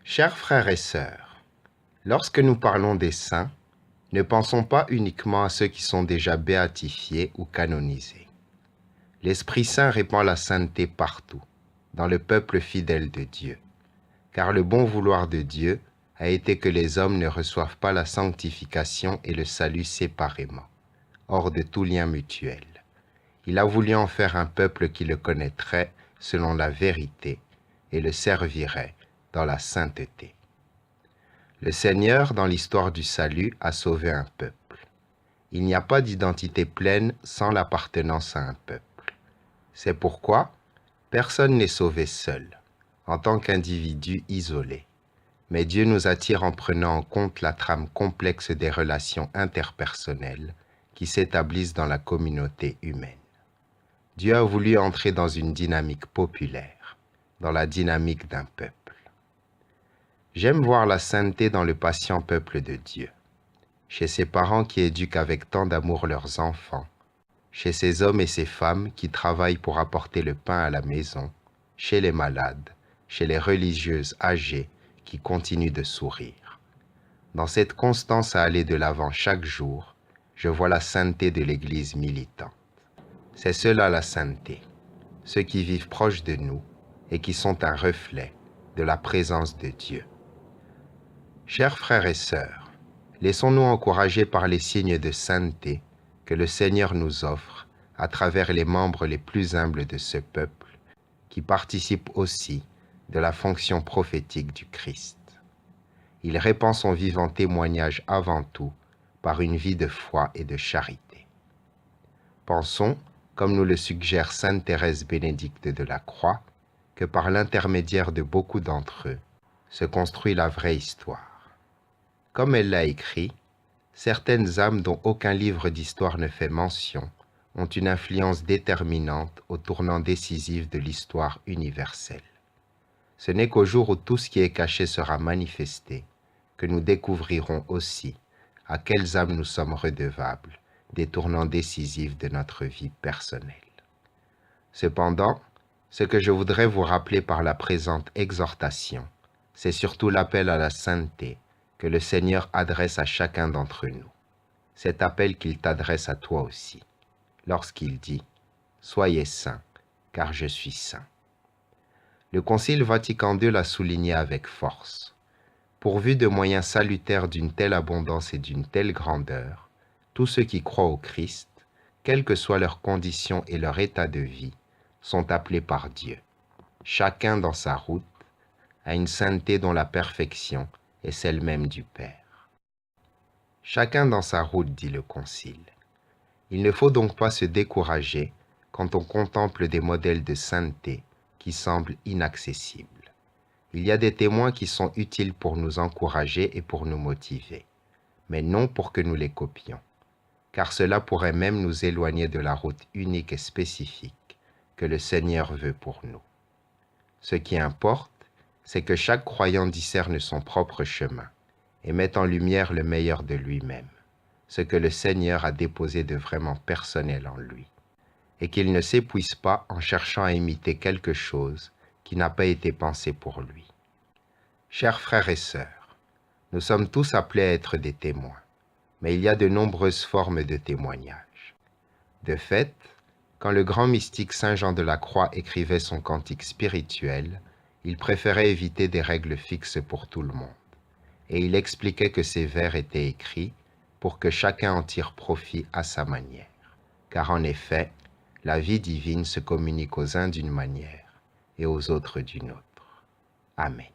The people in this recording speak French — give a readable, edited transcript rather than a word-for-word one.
Chers frères et sœurs, lorsque nous parlons des saints, ne pensons pas uniquement à ceux qui sont déjà béatifiés ou canonisés. L'Esprit Saint répand la sainteté partout, dans le peuple fidèle de Dieu, car le bon vouloir de Dieu a été que les hommes ne reçoivent pas la sanctification et le salut séparément, hors de tout lien mutuel. Il a voulu en faire un peuple qui le connaîtrait selon la vérité et le servirait dans la sainteté. Le Seigneur, dans l'histoire du salut, a sauvé un peuple. Il n'y a pas d'identité pleine sans l'appartenance à un peuple. C'est pourquoi personne n'est sauvé seul, en tant qu'individu isolé. Mais Dieu nous attire en prenant en compte la trame complexe des relations interpersonnelles qui s'établissent dans la communauté humaine. Dieu a voulu entrer dans une dynamique populaire, dans la dynamique d'un peuple. J'aime voir la sainteté dans le patient peuple de Dieu, chez ces parents qui éduquent avec tant d'amour leurs enfants, chez ces hommes et ces femmes qui travaillent pour apporter le pain à la maison, chez les malades, chez les religieuses âgées qui continuent de sourire. Dans cette constance à aller de l'avant chaque jour, je vois la sainteté de l'Église militante. C'est cela la sainteté, ceux qui vivent proches de nous et qui sont un reflet de la présence de Dieu. Chers frères et sœurs, laissons-nous encourager par les signes de sainteté que le Seigneur nous offre à travers les membres les plus humbles de ce peuple, qui participent aussi de la fonction prophétique du Christ. Il répand son vivant témoignage avant tout par une vie de foi et de charité. Pensons, comme nous le suggère sainte Thérèse Bénédicte de la Croix, que par l'intermédiaire de beaucoup d'entre eux se construit la vraie histoire. Comme elle l'a écrit, certaines âmes dont aucun livre d'histoire ne fait mention ont une influence déterminante au tournant décisif de l'histoire universelle. Ce n'est qu'au jour où tout ce qui est caché sera manifesté que nous découvrirons aussi à quelles âmes nous sommes redevables des tournants décisifs de notre vie personnelle. Cependant, ce que je voudrais vous rappeler par la présente exhortation, c'est surtout l'appel à la sainteté que le Seigneur adresse à chacun d'entre nous. Cet appel qu'il t'adresse à toi aussi, lorsqu'il dit « Soyez saints, car je suis saint ». Le Concile Vatican II l'a souligné avec force. Pourvu de moyens salutaires d'une telle abondance et d'une telle grandeur, tous ceux qui croient au Christ, quelles que soient leurs conditions et leur état de vie, sont appelés par Dieu, chacun dans sa route, à une sainteté dont la perfection est celle même du Père. Chacun dans sa route, dit le Concile. Il ne faut donc pas se décourager quand on contemple des modèles de sainteté qui semblent inaccessibles. Il y a des témoins qui sont utiles pour nous encourager et pour nous motiver, mais non pour que nous les copions, car cela pourrait même nous éloigner de la route unique et spécifique que le Seigneur veut pour nous. Ce qui importe, c'est que chaque croyant discerne son propre chemin et met en lumière le meilleur de lui-même, ce que le Seigneur a déposé de vraiment personnel en lui, et qu'il ne s'épuise pas en cherchant à imiter quelque chose qui n'a pas été pensé pour lui. Chers frères et sœurs, nous sommes tous appelés à être des témoins, mais il y a de nombreuses formes de témoignage. De fait, quand le grand mystique Saint Jean de la Croix écrivait son cantique spirituel, il préférait éviter des règles fixes pour tout le monde, et il expliquait que ces vers étaient écrits pour que chacun en tire profit à sa manière, car en effet, la vie divine se communique aux uns d'une manière et aux autres d'une autre. Amen.